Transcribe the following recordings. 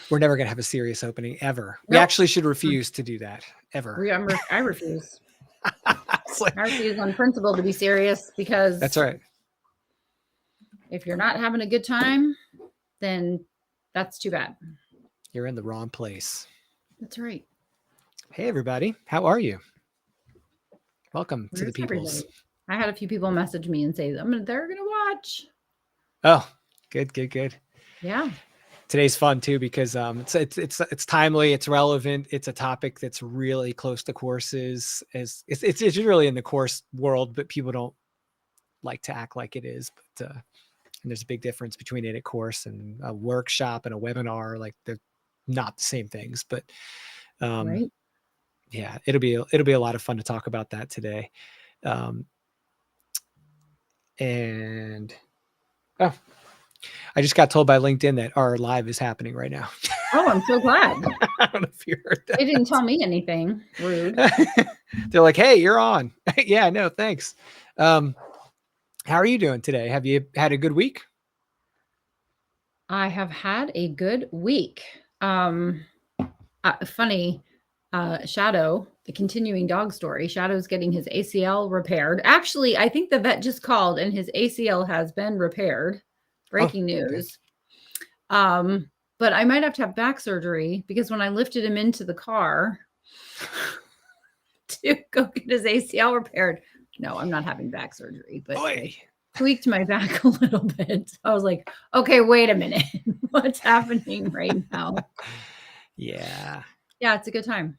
We're never going to have a serious opening ever. We Nope. actually should refuse to do that ever. I refuse. Like, I refuse on principle to be serious because that's right. if you're not having a good time, then that's too bad. You're in the wrong place. That's right. Hey, everybody. How are you? Welcome to the Where's peoples. everybody? I had a few people message me and say they're going to watch. Oh, good. Yeah. Today's fun too because it's timely, it's relevant, it's a topic that's really close to courses. It's really in the course world, but people don't like to act like it is. But and there's a big difference between a course and a workshop and a webinar. Like they're not the same things, but Right. yeah, it'll be a lot of fun to talk about that today. And I just got told by LinkedIn that our live is happening right now. Oh, I'm so glad. I don't know if you heard that. They didn't tell me anything rude. They're like, hey, you're on. Yeah, no, thanks. How are you doing today? Have you had a good week? I have had a good week. Funny, Shadow, the continuing dog story. Shadow's getting his ACL repaired. Actually, I think the vet just called and his ACL has been repaired. Breaking news. Okay. But I might have to have back surgery because when I lifted him into the car to go get his ACL repaired, no, I'm not having back surgery, but I tweaked my back a little bit. I was like, okay, wait a minute. What's happening right now? Yeah. Yeah, it's a good time.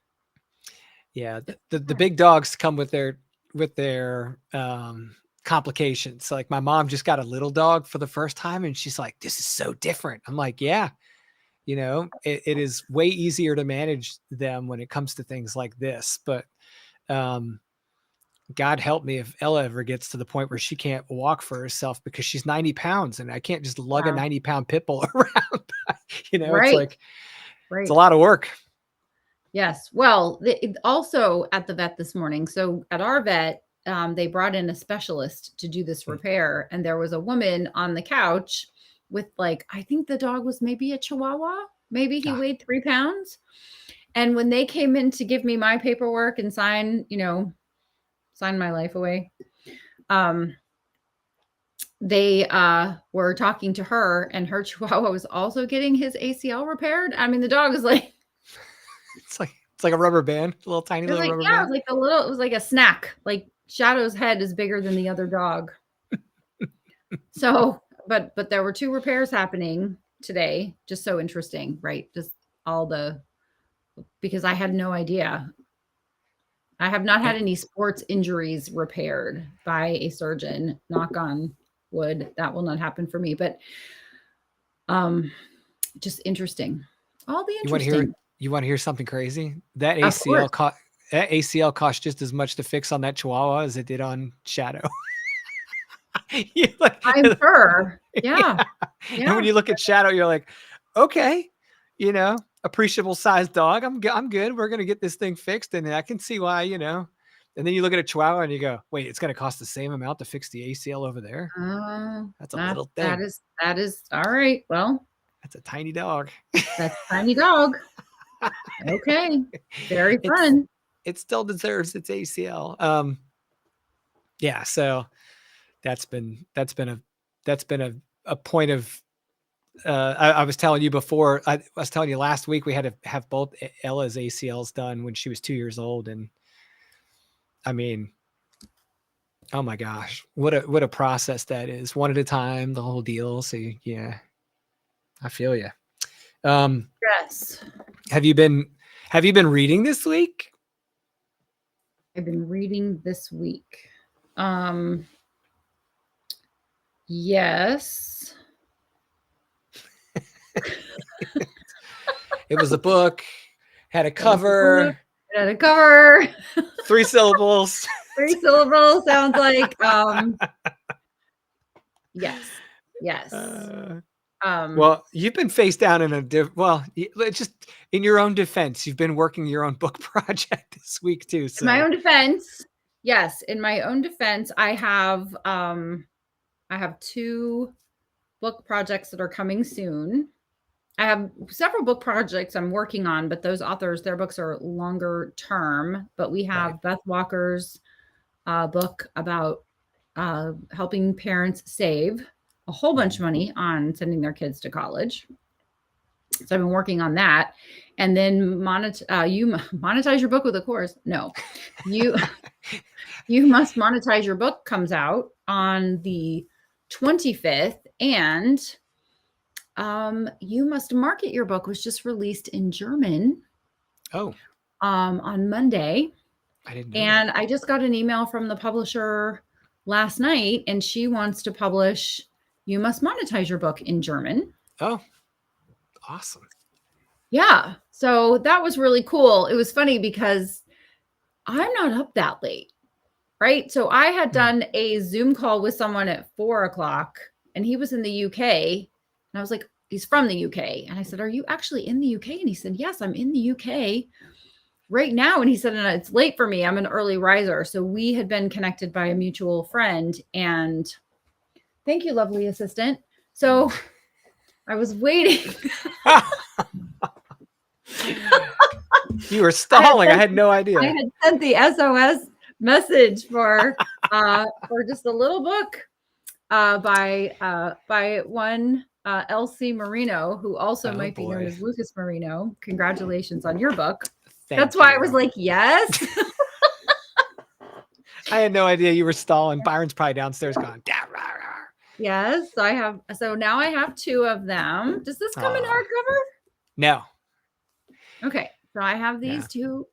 Yeah. The big dogs come with their complications. Like my mom just got a little dog for the first time and she's like, this is so different. I'm like, yeah, it is way easier to manage them when it comes to things like this. But God help me if Ella ever gets to the point where she can't walk for herself because she's 90 pounds and I can't just lug a 90-pound pit bull around. Right. It's like, it's a lot of work. Yes. Well, also at the vet this morning. So at our vet, they brought in a specialist to do this repair. And there was a woman on the couch with I think the dog was maybe a Chihuahua. Maybe he weighed 3 pounds. And when they came in to give me my paperwork and sign my life away, they were talking to her and her Chihuahua was also getting his ACL repaired. I mean, the dog is like, it's like a rubber band, a little tiny little rubber band. Yeah, it was like a snack. Like Shadow's head is bigger than the other dog. So, but there were 2 repairs happening today. Just so interesting, right? Just because I had no idea. I have not had any sports injuries repaired by a surgeon. Knock on wood. That will not happen for me. But just interesting. All the interesting. You want to hear something crazy? That ACL cost just as much to fix on that Chihuahua as it did on Shadow. I'm sure. Yeah. And when you look at Shadow, you're like, okay, appreciable sized dog. I'm good. We're going to get this thing fixed. And I can see why, and then you look at a Chihuahua and you go, wait, it's going to cost the same amount to fix the ACL over there. That's a little thing. That is all right. Well, that's a tiny dog. That's a tiny dog. Okay. Very fun. It still deserves its ACL. Yeah. So that's been a point of, I was telling you before, I was telling you last week, we had to have both Ella's ACLs done when she was 2 years old. And I mean, oh my gosh, what a process that is. One at a time, the whole deal. So yeah, I feel you. Yes. Have you been reading this week? I've been reading this week. Yes. It was a book, had a cover. 3 syllables. 3 syllables sounds like yes. Well, you've been face down in just in your own defense, you've been working your own book project this week too. So. In my own defense, yes. In my own defense, I have 2 book projects that are coming soon. I have several book projects I'm working on, but those authors, their books are longer term. But we have Right. Beth Walker's book about helping parents save a whole bunch of money on sending their kids to college. So I've been working on that. And then you monetize your book with a course. No, you must monetize your book comes out on the 25th, and you must market your book was just released in German. Oh, On Monday. I didn't know And that. I just got an email from the publisher last night, and she wants to publish You Must Monetize Your Book in German. Oh, awesome. Yeah. So that was really cool. It was funny because I'm not up that late, right? So I had done a Zoom call with someone at 4:00, and he was in the UK. And I was like, he's from the UK. And I said, are you actually in the UK? And he said, yes, I'm in the UK right now. And he said, it's late for me. I'm an early riser. So we had been connected by a mutual friend. And thank you, lovely assistant. So I was waiting. You were stalling. I had no idea. I had sent the SOS message for just a little book by one Elsie Marino, who also might be known as Lucas Marino. Congratulations on your book. That's why I was like, yes. I had no idea you were stalling. Byron's probably downstairs going, rah, rah. Yes, so now I have 2 of them. Does this come in hardcover? No. Okay, so I have these 2.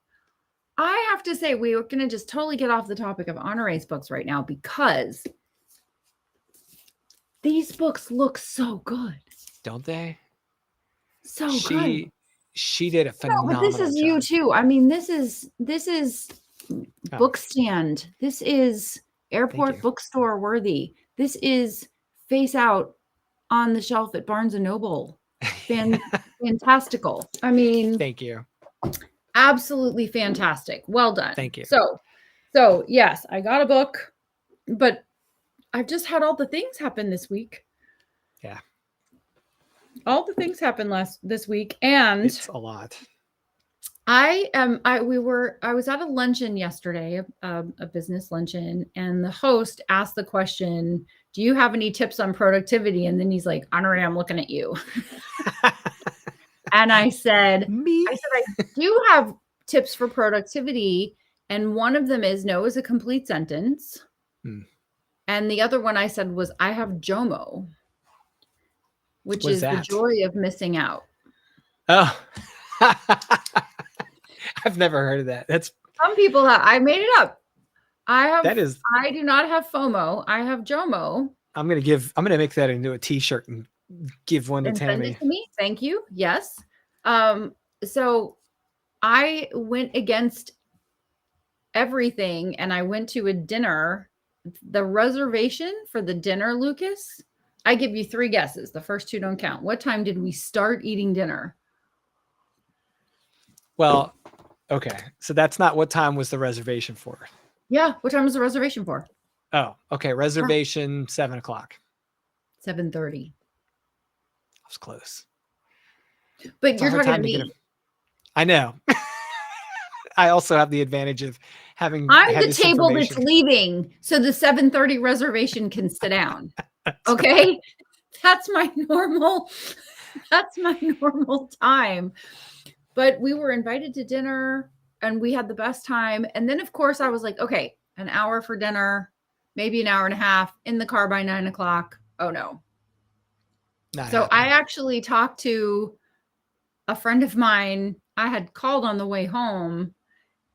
I have to say, we are going to just totally get off the topic of Honor Ace books right now because these books look so good. Don't they? So good. She did a phenomenal job. But this is you too. I mean, this is bookstand. This is airport bookstore worthy. This is face out on the shelf at Barnes and Noble. Fantastical. I mean, thank you. Absolutely fantastic. Well done. Thank you. So yes, I got a book, but I've just had all the things happen this week. Yeah. All the things happened this week, and it's a lot. I was at a luncheon yesterday, a business luncheon, and the host asked the question, do you have any tips on productivity? And then he's like, Honorary, I'm looking at you. And I said, I do have tips for productivity. And one of them is no is a complete sentence. And the other one I said was, I have JOMO, which is the joy of missing out. Oh, I've never heard of that. That's some people have. I made it up. I do not have FOMO. I have JOMO. I'm gonna make that into a t-shirt and give one to Tammy. Send it to me. Thank you. Yes. So I went against everything and I went to a dinner. The reservation for the dinner, Lucas, I give you 3 guesses. The first 2 don't count. What time did we start eating dinner? Well, okay. So that's not what time was the reservation for. Yeah. What time was the reservation for? Oh, okay. Reservation 7:00. 7:30. I was close. But you're talking to me. I know. I also have the advantage of having. I'm the table that's leaving, so the 7:30 reservation can sit down. Okay, right. That's my normal time. But we were invited to dinner, and we had the best time. And then, of course, I was like, okay, an hour for dinner, maybe an hour and a half. In the car by 9:00. Oh no. So I actually talked to a friend of mine. I had called on the way home,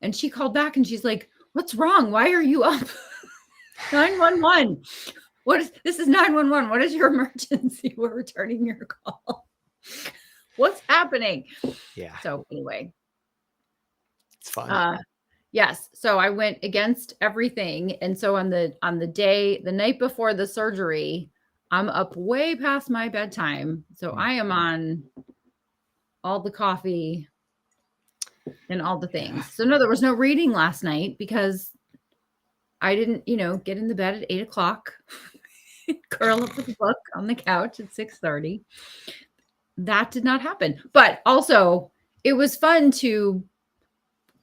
and she called back and she's like, what's wrong? Why are you up? 911. This is 911. What is your emergency? We're returning your call. What's happening? Yeah. So anyway. It's fun. Yes. So I went against everything. And so on the night before the surgery, I'm up way past my bedtime. So I am on all the coffee and all the things. So no, there was no reading last night because I didn't, get in the bed at 8:00, curl up with a book on the couch at 6:30. that did not happen. But also, it was fun to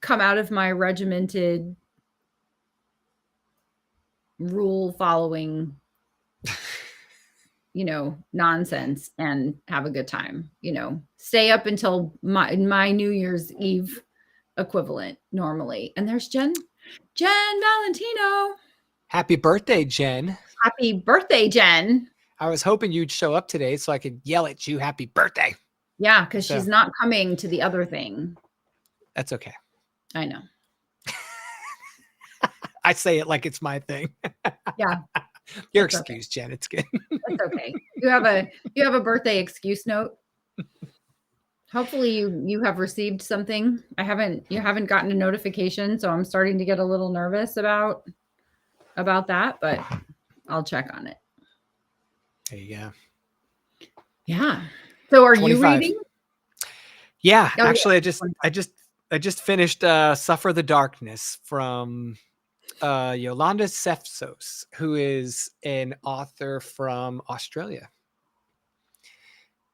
come out of my regimented rule following, nonsense and have a good time, stay up until my New Year's Eve equivalent normally. And there's Jen Valentino. Happy birthday, Jen. Happy birthday, Jen. I was hoping you'd show up today so I could yell at you, happy birthday. Yeah, because she's not coming to the other thing. That's okay. I know. I say it like it's my thing. Yeah. You're excused, okay. Jen. It's good. That's okay. You have a birthday excuse note. Hopefully you have received something. You haven't gotten a notification, so I'm starting to get a little nervous about that, but I'll check on it. There you go. Yeah. So are 25. You reading? Yeah, actually I just finished Suffer the Darkness from Yolanda Sefsos, who is an author from Australia.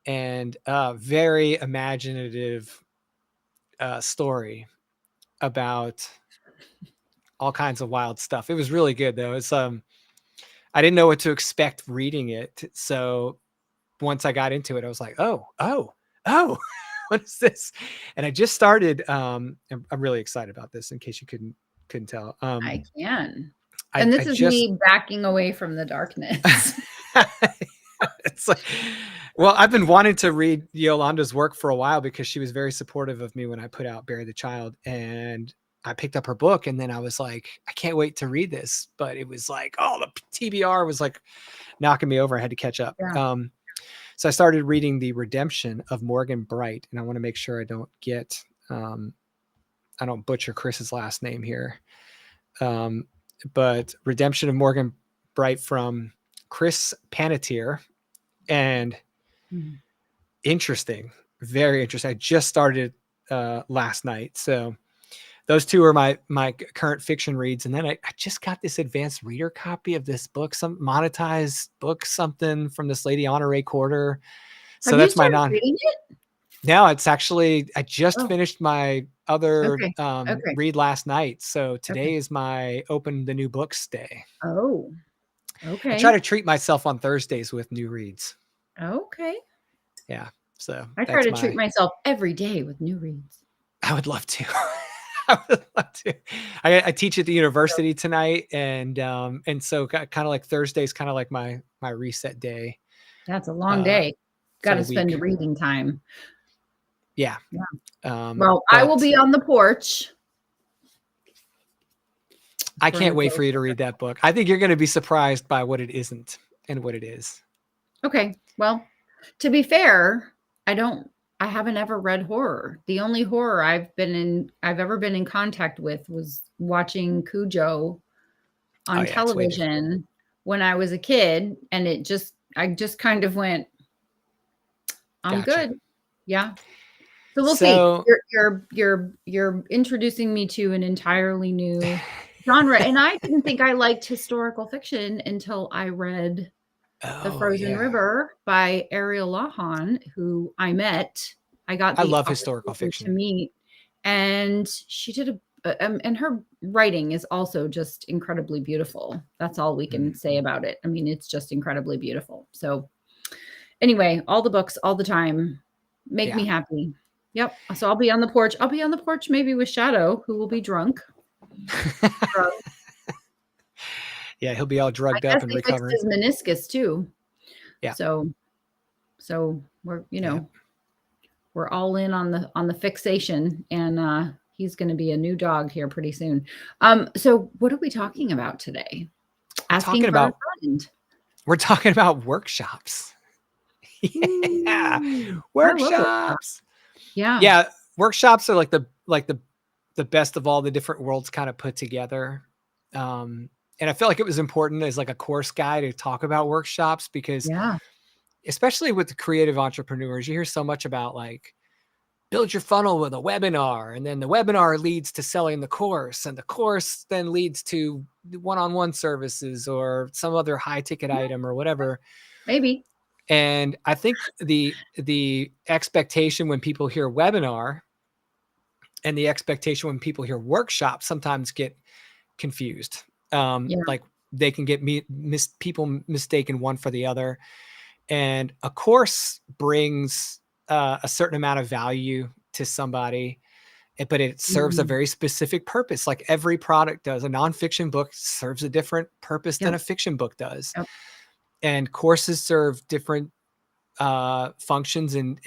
And a very imaginative story about all kinds of wild stuff. It was really good though. It's I didn't know what to expect reading it. So once I got into it, I was like, oh, what is this? And I just started. I'm really excited about this in case you couldn't tell. I can. And this is me backing away from the darkness. It's like, well, I've been wanting to read Yolanda's work for a while because she was very supportive of me when I put out Bury the Child, and I picked up her book and then I was like, I can't wait to read this. But it was like, oh, the TBR was like knocking me over. I had to catch up. Yeah. So I started reading The Redemption of Morgan Bright, and I want to make sure I don't get, I don't butcher Chris's last name here. But Redemption of Morgan Bright from Chris Panettiere, and interesting, very interesting. I just started last night, so those two are my current fiction reads. And then I just got this advanced reader copy of this book, some monetized book, something from this lady Honore Corder. So that's my reading it? No, it's actually, I just finished my other Okay. read last night. So today is my open the new books day. Oh, okay. I try to treat myself on Thursdays with new reads. Okay. Yeah. So I try to treat myself every day with new reads. I would love to. I would love to. I teach at the university tonight, and so kind of like Thursday's kind of like my reset day. That's a long day. Got to spend reading time. Yeah. Well, I will be on the porch. I can't wait for you to read that book. I think you're going to be surprised by what it isn't and what it is. Okay. Well, to be fair, I haven't ever read horror. The only horror I've ever been in contact with was watching Cujo on television when I was a kid. And I just kind of went, I'm good. Yeah. So we'll see. You're introducing me to an entirely new genre. And I didn't think I liked historical fiction until I read The Frozen River by Ariel Lahan, who I met. I love historical fiction to meet, and she did and her writing is also just incredibly beautiful. That's all we can say about it. I mean, it's just incredibly beautiful. So anyway, all the books, all the time make me happy. Yep. So I'll be on the porch. I'll be on the porch maybe with Shadow, who will be drunk. Yeah, he'll be all drugged up and recovering. His meniscus too. Yeah. So we're we're all in on the fixation, and he's going to be a new dog here pretty soon. So what are we talking about today? We're talking about workshops. Yeah, workshops. Yeah, workshops are like the best of all the different worlds kind of put together. And I felt like it was important as like a course guide to talk about workshops because especially with the creative entrepreneurs, you hear so much about like build your funnel with a webinar, and then the webinar leads to selling the course, and the course then leads to one-on-one services or some other high ticket item or whatever. Maybe. And I think the expectation when people hear webinar and the expectation when people hear workshop sometimes get confused. Yeah. Like they can get people mistaken one for the other. And a course brings a certain amount of value to somebody, but it serves a Mhm. very specific purpose. Like every product does. A nonfiction book serves a different purpose than Yep. a fiction book does. Yep. And courses serve different functions and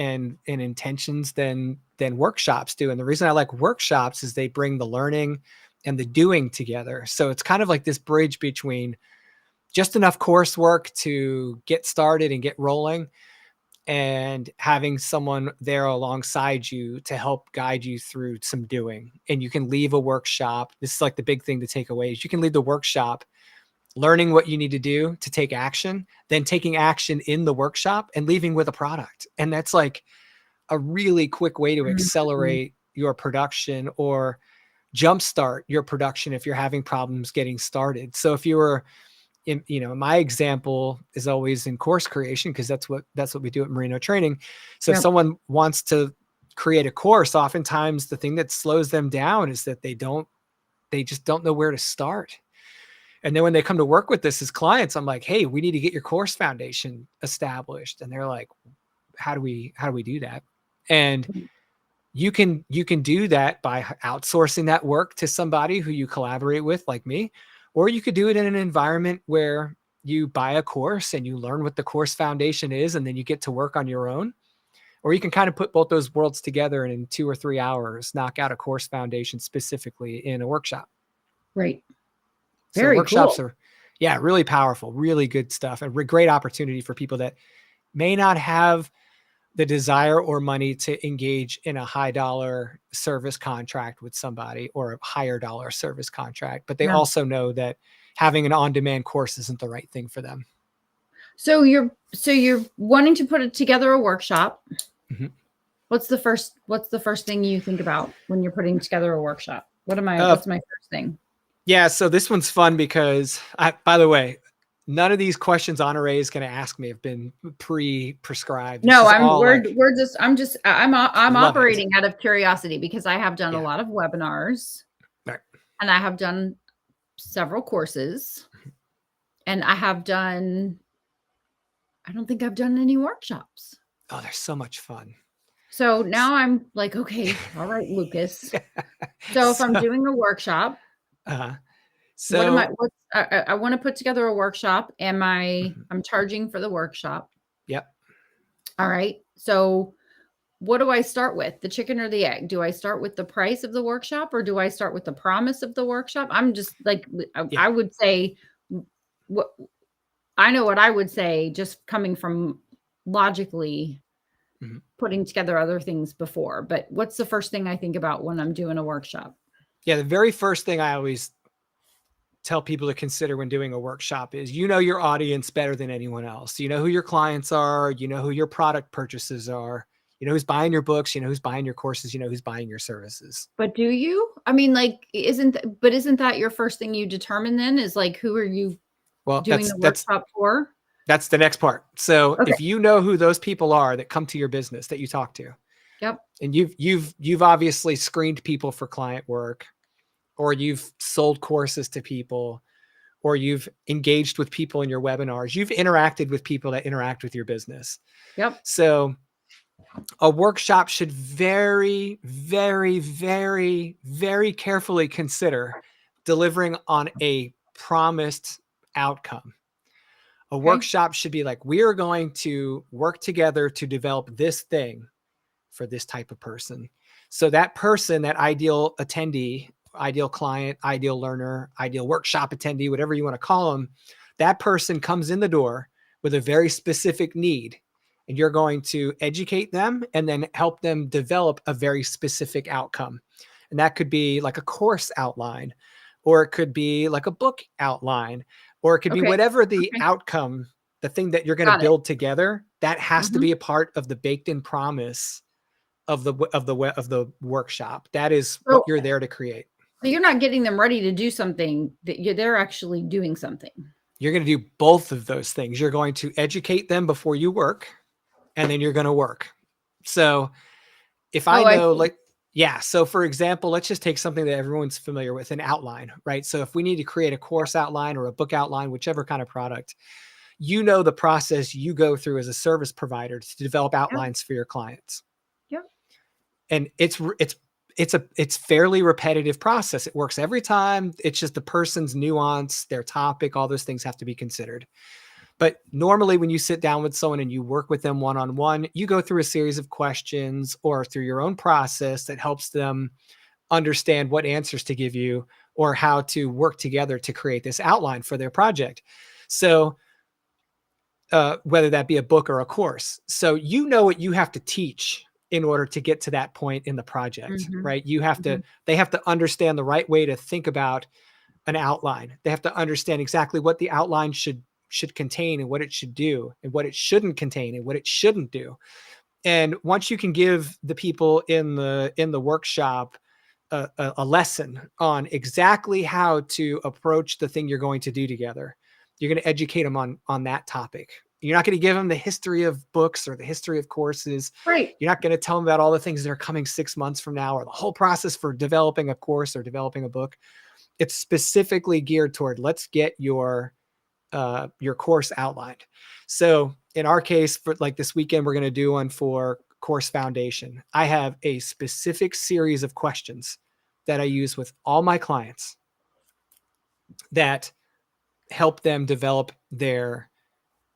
intentions than workshops do. And the reason I like workshops is they bring the learning and the doing together. So it's kind of like this bridge between just enough coursework to get started and get rolling, and having someone there alongside you to help guide you through some doing. And you can leave a workshop. This is like the big thing to take away is you can leave the workshop learning what you need to do to take action, then taking action in the workshop and leaving with a product. And that's like a really quick way to Mhm. accelerate your production or jumpstart your production if you're having problems getting started. So if you were in, my example is always in course creation, because that's what we do at Merino Training. So if Yep. someone wants to create a course, oftentimes the thing that slows them down is that they just don't know where to start. And then when they come to work with us as clients, I'm like, hey, we need to get your course foundation established. And they're like, how do we do that? And you can do that by outsourcing that work to somebody who you collaborate with, like me, or you could do it in an environment where you buy a course and you learn what the course foundation is, and then you get to work on your own. Or you can kind of put both those worlds together and in 2 or 3 hours knock out a course foundation specifically in a workshop. Right. So Very workshops cool. are, yeah, really powerful, really good stuff, and great opportunity for people that may not have the desire or money to engage in a high dollar service contract with somebody or a higher dollar service contract, but they Yeah. also know that having an on-demand course isn't the right thing for them. So you're wanting to put it together a workshop. Mhm. What's the first thing you think about when you're putting together a workshop? What's my first thing? Yeah, so this one's fun because by the way, none of these questions Honore is going to ask me have been pre-prescribed. This No, is all like, I'm love it. operating out of curiosity because I have done a Yeah. lot of webinars Right. and I have done several courses and I don't think I've done any workshops. Oh, they're so much fun. So now I'm like, okay, all right, Lucas. So if I'm So, doing a workshop, uh, what am I so, what's I want to put together a workshop. mhm. I'm charging for the workshop. Yep. All right. So what do I start with? The chicken or the egg? Do I start with the price of the workshop or do I start with the promise of the workshop? I'm just like Yeah. I would say what I know what I would say just coming from logically Mhm. putting together other things before. But what's the first thing I think about when I'm doing a workshop? Yeah. The very first thing I always tell people to consider when doing a workshop is, your audience better than anyone else. You know who your clients are, who your product purchases are, who's buying your books, who's buying your courses, who's buying your services. But do you? I mean, like, isn't that your first thing you determine then is like, who are you Well, doing the workshop for? that's the next part. So Okay. if you know who those people are that come to your business that you talk to, Yep. and you've obviously screened people for client work, or you've sold courses to people, or you've engaged with people in your webinars, you've interacted with people that interact with your business. Yep. So a workshop should very, very, very, very carefully consider delivering on a promised outcome. A Okay. workshop should be like, we are going to work together to develop this thing for this type of person. So that person, that ideal attendee, ideal client, ideal learner, ideal workshop attendee, whatever you want to call them, that person comes in the door with a very specific need. And you're going to educate them and then help them develop a very specific outcome. And that could be like a course outline, or it could be like a book outline, or it could be Okay. whatever the Okay. outcome, the thing that you're going to Got it. build together, that has to Mhm. be a part of the baked in promise of the workshop. That is what So, you're there to create. so you're not getting them ready to do something they're actually doing something. You're going to do both of those things. You're going to educate them before you work, and then you're going to work. So if I Oh, I know, see. like, yeah. So for example, let's just take something that everyone's familiar with, an outline, right? So if we need to create a course outline or a book outline, whichever kind of product, you know the process you go through as a service provider to develop Yep. outlines for your clients. Yep. And it's fairly repetitive process. It works every time. It's just the person's nuance, their topic, all those things have to be considered. But normally when you sit down with someone and you work with them one-on-one, you go through a series of questions or through your own process that helps them understand what answers to give you or how to work together to create this outline for their project. So whether that be a book or a course. So you know what you have to teach in order to get to that point in the project, Mm-hmm. right? Mm-hmm. They have to understand the right way to think about an outline. They have to understand exactly what the outline should contain and what it should do and what it shouldn't contain and what it shouldn't do. And once you can give the people in the workshop a lesson on exactly how to approach the thing you're going to do together, you're going to educate them on that topic. You're not going to give them the history of books or the history of courses. Right. You're not going to tell them about all the things that are coming 6 months from now or the whole process for developing a course or developing a book. It's specifically geared toward, let's get your course outlined. So in our case, for like this weekend, we're going to do one for course foundation. I have a specific series of questions that I use with all my clients that help them develop their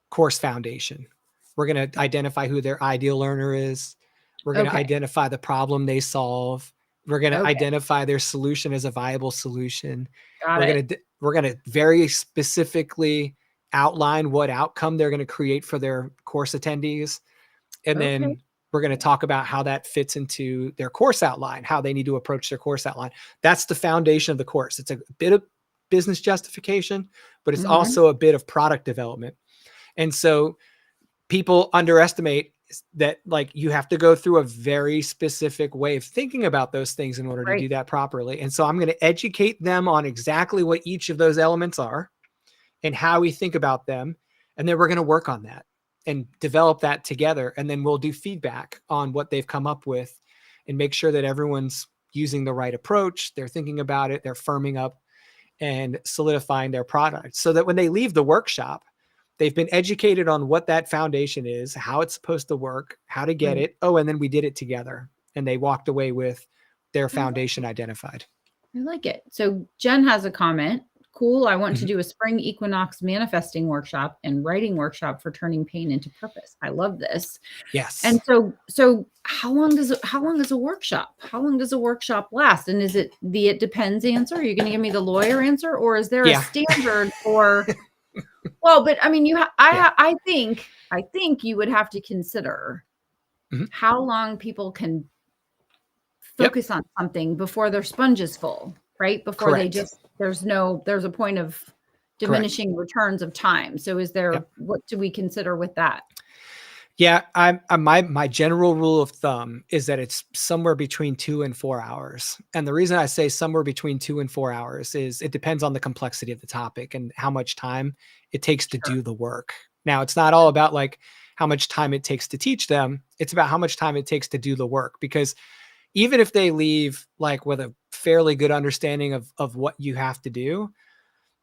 course foundation. We're going to identify who their ideal learner is. We're going to Okay. identify the problem they solve. We're going to Okay. identify their solution as a viable solution. Got it. We're going to very specifically outline what outcome they're going to create for their course attendees. And Okay. then we're going to talk about how that fits into their course outline, how they need to approach their course outline. That's the foundation of the course. It's a bit of business justification, but it's Mm-hmm. also a bit of product development. And so people underestimate that, like, you have to go through a very specific way of thinking about those things in order to Right. do that properly. And so I'm going to educate them on exactly what each of those elements are and how we think about them. And then we're going to work on that and develop that together. And then we'll do feedback on what they've come up with and make sure that everyone's using the right approach. They're thinking about it. They're firming up and solidifying their product so that when they leave the workshop, they've been educated on what that foundation is, how it's supposed to work, how to get Right. it. Oh, and then we did it together. And they walked away with their I like foundation it. identified. I like it. So Jen has a comment. Cool. I want to Mhm. do a spring equinox manifesting workshop and writing workshop for turning pain into purpose. I love this. Yes. And so how long is a workshop? How long does a workshop last? And is it the it depends answer? Are you going to give me the lawyer answer, or is there a Yeah. standard for? Well, but I mean, Yeah. I think you would have to consider Mhm. how long people can Yep. focus on something before their sponge is full, right? Before they Correct. just there's a point of Correct. diminishing returns of time. So Yep. what do we consider with that? Yeah, my general rule of thumb is that it's somewhere between 2 and 4 hours. And the reason I say somewhere between 2 and 4 hours is it depends on the complexity of the topic and how much time it takes to Sure. do the work. Now, it's not all about like how much time it takes to teach them. It's about how much time it takes to do the work, because even if they leave like with a fairly good understanding of what you have to do,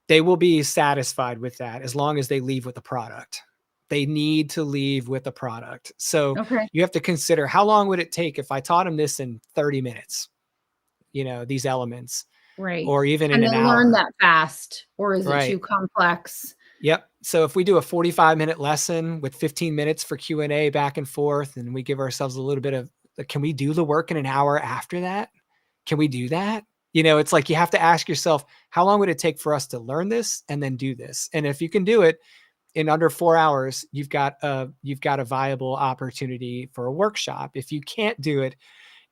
they will be satisfied with that as long as they leave with the product. They need to leave with the product. So Okay. you have to consider, how long would it take if I taught them this in 30 minutes, these elements, Right. or even in Can an they learn hour, that fast, or is it too right? complex? Yep. So if we do a 45-minute lesson with 15 minutes for Q&A back and forth, and we give ourselves a little bit of, can we do the work in an hour after that? Can we do that? It's like you have to ask yourself, how long would it take for us to learn this and then do this? And if you can do it in under 4 hours, you've got a viable opportunity for a workshop. If you can't do it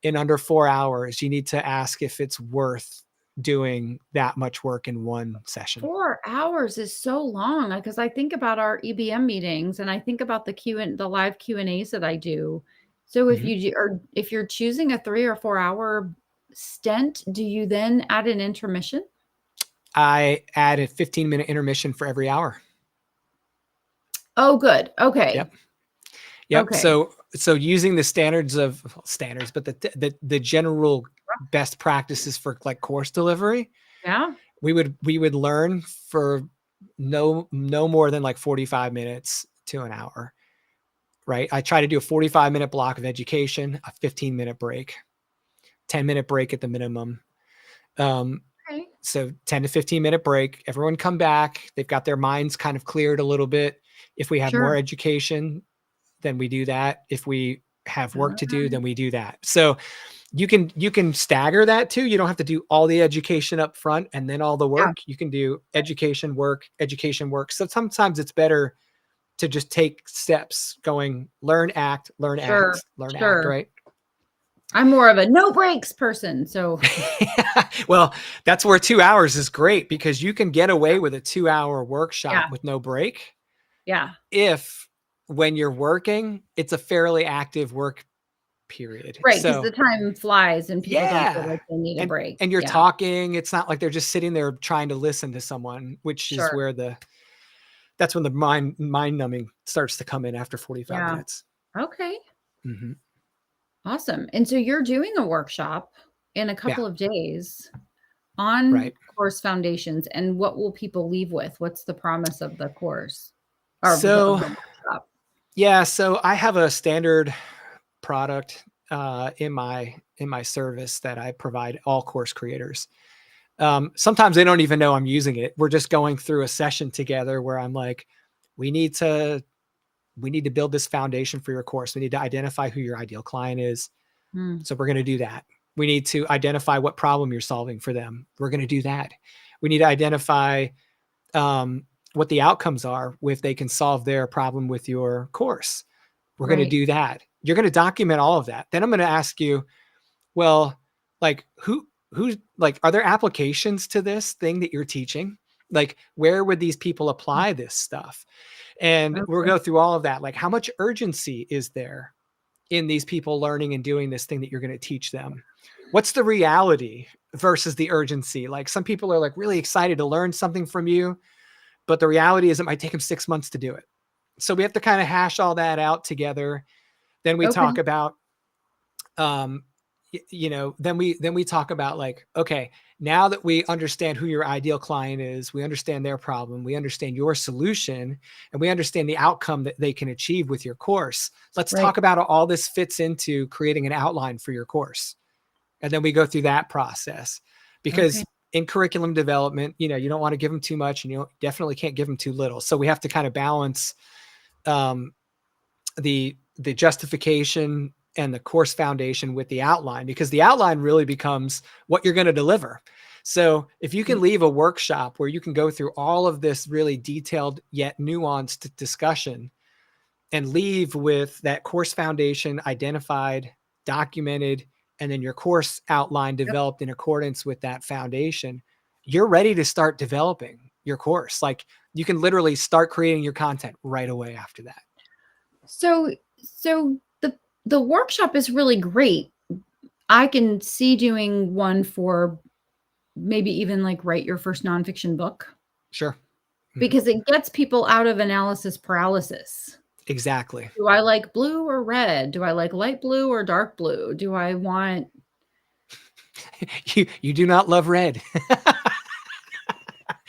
in under 4 hours, you need to ask if it's worth doing that much work in one session. 4 hours is so long because I think about our EBM meetings and I think about the live Q&As that I do. So Mhm. if you're choosing a 3 or 4 hour stint, do you then add an intermission? I add a 15-minute intermission for every hour. Oh, good. Okay. Yep. Yep. Okay. So using the standards, but the general best practices for like course delivery, Yeah. we would learn for no more than like 45 minutes to an hour. Right. I try to do a 45-minute block of education, a 15-minute break, 10-minute break at the minimum. Okay. So 10 to 15-minute break, everyone come back. They've got their minds kind of cleared a little bit. If we have more Sure. education, then we do that. If we have work to do, then Uh, we do that. So you can stagger that too. You don't have to do all the education up front and then all the yeah. work. You can do education work. So sometimes it's better to just take steps going, learn, act, learn, Sure. act, learn, act, Sure. right? I'm more of a no breaks person. So Well, that's where 2 hours is great because you can get away with a 2-hour workshop yeah. with no break Yeah. if when you're working, it's a fairly active work period. Right. Because So the time flies and people don't feel yeah. like they need a And break. and you're Yeah. talking. It's not like they're just sitting there trying to listen to someone, which is Sure. where that's when the mind numbing starts to come in after 45 Yeah. minutes. Okay. Hmm. Awesome. And so you're doing a workshop in a Yeah. couple of days on Right. course foundations. And what will people leave with? What's the promise of the course or of So the workshop? yeah. So I have a standard product in my service that I provide all course creators. Sometimes they don't even know I'm using it. We're just going through a session together where I'm like, we need to build this foundation for your course. We need to identify who your ideal client is. Hmm. So we're going to do that. We need to identify what problem you're solving for them. We're going to do that. We need to identify what the outcomes are if they can solve their problem with your course. We're going to Right. do that. You're going to document all of that. Then I'm going to ask you, well, like who's like, are there applications to this thing that you're teaching? Like, where would these people apply this stuff? And we'll Okay. go through all of that. Like, how much urgency is there in these people learning and doing this thing that you're going to teach them? What's the reality versus the urgency? Like, some people are like really excited to learn something from you, but the reality is it might take them 6 months to do it. So we have to kind of hash all that out together. Then we Okay. talk about um then we talk about like, okay, now that we understand who your ideal client is, we understand their problem, we understand your solution, and we understand the outcome that they can achieve with your course. Let's Right. talk about how all this fits into creating an outline for your course. And then we go through that process Okay. because in curriculum development, you don't want to give them too much and you definitely can't give them too little. So we have to kind of balance um, the justification and the course foundation with the outline, because the outline really becomes what you're going to deliver. So if you can leave a workshop where you can go through all of this really detailed yet nuanced discussion and leave with that course foundation identified, documented, and then your course outline Yep. developed in accordance with that foundation, you're ready to start developing your course. Like, you can literally start creating your content right away after that. So the workshop is really great. I can see doing one for maybe even like write your first nonfiction book Sure. Mhm. because it gets people out of analysis paralysis. Exactly. Do I like blue or red? Do I like light blue or dark blue? Do I want You do not love red.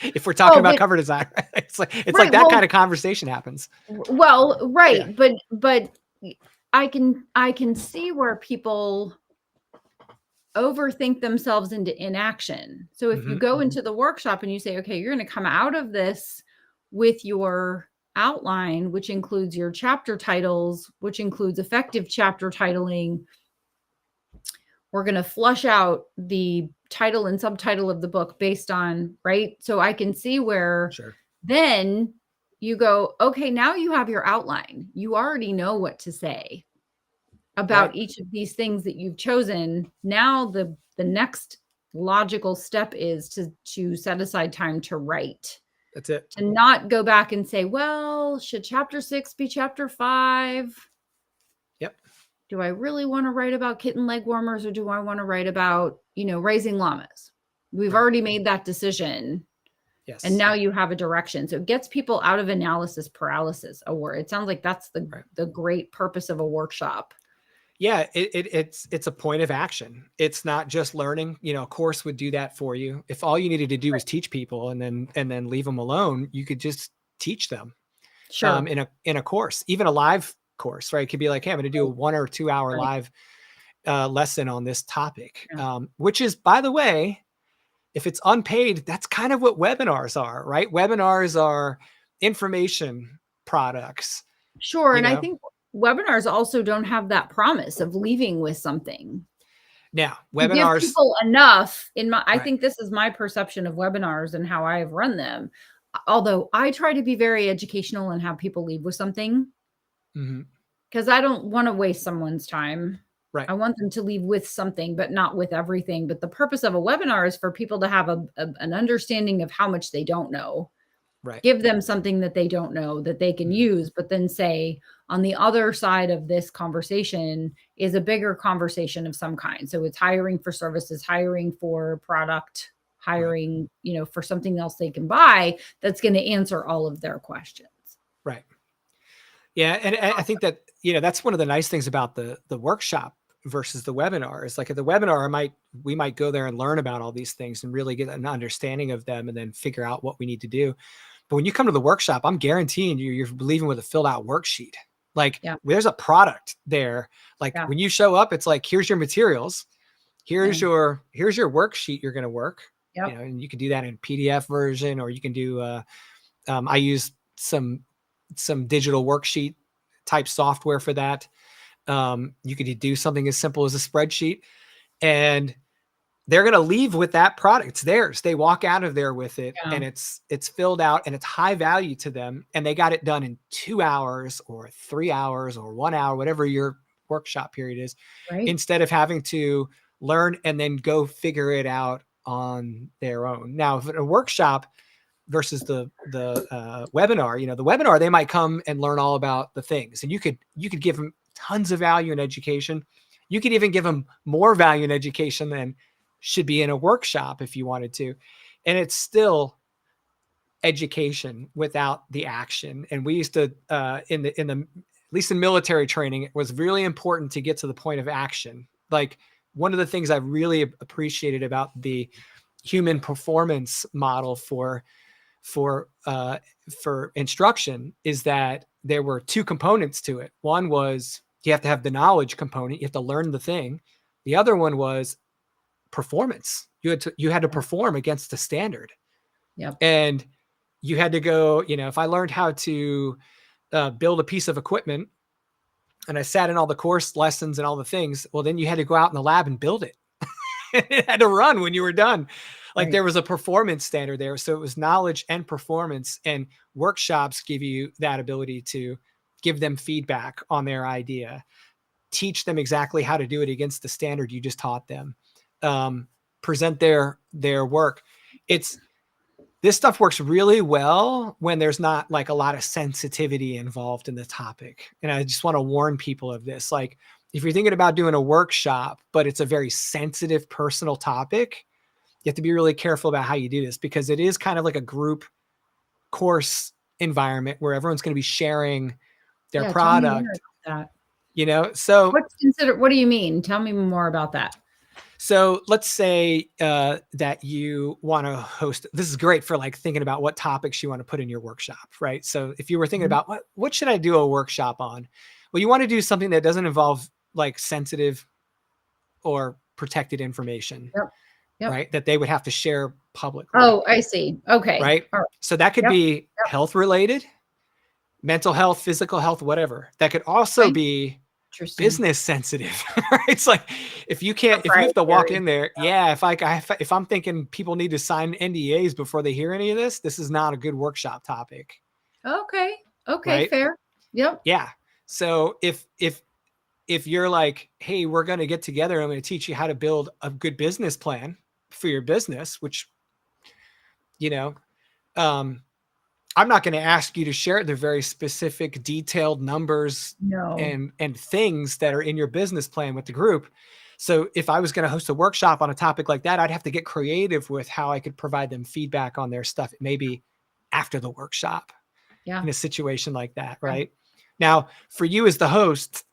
If we're talking oh, about but cover design, right? It's like right, that well, kind of conversation happens. Yeah. right, but I can see where people overthink themselves into inaction. So if you Mhm. go into the workshop and you say, okay, you're going to come out of this with your outline, which includes your chapter titles, which includes effective chapter titling. We're going to flush out the title and subtitle of the book based on, right? So I can see where Sure. then you go, okay, now you have your outline. You already know what to say Right. about each of these things that you've chosen. Now the next logical step is to set aside time to write, That's it. to not go back and say, well, should chapter 6 be chapter 5? Yep. Do I really want to write about kitten leg warmers or do I want to write about, raising llamas? We've Right. already made that decision. And Yes. now you have a direction. So it gets people out of analysis paralysis. It sounds like that's Right. the great purpose of a workshop. Yeah, it's a point of action. It's not just learning. A course would do that for you. If all you needed to do was teach people and then leave them alone, you could just teach them Sure. in a course, even a live course, right? It could be like, hey, I'm going to do a 1 or 2 hour Right. live lesson on this topic, Yeah. which is, by the way, if it's unpaid, that's kind of what webinars are, right? Webinars are information products, Sure. you And I know. think webinars also don't have that promise of leaving with something. Now, You give webinars, people enough I right? think this is my perception of webinars and how I have run them. Although I try to be very educational and have people leave with something, Mhm. because I don't want to waste someone's time. Right, I want them to leave with something, but not with everything. But the purpose of a webinar is for people to have an understanding of how much they don't know. right. Give them something that they don't know that they can Mhm. use, but then say, on the other side of this conversation is a bigger conversation of some kind. So it's hiring for services, hiring for product, Right, hiring, for something else they can buy that's going to answer all of their questions. right. Yeah, and I think that, that's one of the nice things about the workshop versus the webinar is, like, at the webinar, we might go there and learn about all these things and really get an understanding of them and then figure out what we need to do. But when you come to the workshop, I'm guaranteeing you're leaving with a filled out worksheet. Like, Yeah. there's a product there. Like, Yeah. when you show up, it's like, here's your materials. Yeah. Here's your worksheet you're going to work, Yep. and you can do that in PDF version, or you can do, I use some digital worksheet type software for that. You could do something as simple as a spreadsheet, and they're going to leave with that product. It's theirs. They walk out of there with it, Yeah. and it's filled out and it's high value to them. And they got it done in 2 hours or 3 hours or 1 hour, whatever your workshop period is, Right. instead of having to learn and then go figure it out on their own. Now, if a workshop versus the webinar, the webinar, they might come and learn all about the things, and you could give them tons of value in education. You could even give them more value in education than should be in a workshop if you wanted to, and it's still education without the action. And we used to, in the at least in military training, it was really important to get to the point of action. Like, one of the things I really appreciated about the human performance model for instruction is that there were two components to it. One was you have to have the knowledge component, you have to learn the thing. The other one was performance. You had to perform against the standard, Yep. and you had to go. If I learned how to build a piece of equipment and I sat in all the course lessons and all the things, well, then you had to go out in the lab and build it. It had to run when you were done. Like, Right. there was a performance standard there. So it was knowledge and performance, and workshops give you that ability to give them feedback on their idea, teach them exactly how to do it against the standard you just taught them, present their work. This stuff works really well when there's not, like, a lot of sensitivity involved in the topic. And I just want to warn people of this. Like, if you're thinking about doing a workshop, but it's a very sensitive personal topic, you have to be really careful about how you do this, because it is kind of like a group course environment where everyone's going to be sharing their Yeah. Tell me more product, about that. so What do you mean? Tell me more about that. So let's say that you want to host. This is great for, like, thinking about what topics you want to put in your workshop, right? So if you were thinking Mhm. about what should I do a workshop on, well, you want to do something that doesn't involve, like, sensitive or protected information, Yep. Yep. right? That they would have to share publicly, Oh, I see. Okay. right? All right. So that could Yep. be Yep. health related, mental health, physical health, whatever. That could also Okay. be Interesting. business sensitive. Right? It's like, if you have to walk Proprietary. in there, yeah, if I'm thinking people need to sign NDAs before they hear any of this is not a good workshop topic, Okay. Okay. right? Fair. Yep. Yeah. So if you're like, hey, we're going to get together, I'm going to teach you how to build a good business plan for your business, which, you know, um, I'm not going to ask you to share the very specific detailed numbers No. and things that are in your business plan with the group. So if I was going to host a workshop on a topic like that, I'd have to get creative with how I could provide them feedback on their stuff, maybe after the workshop Yeah. in a situation like that. Yeah. Right. Now, for you as the host,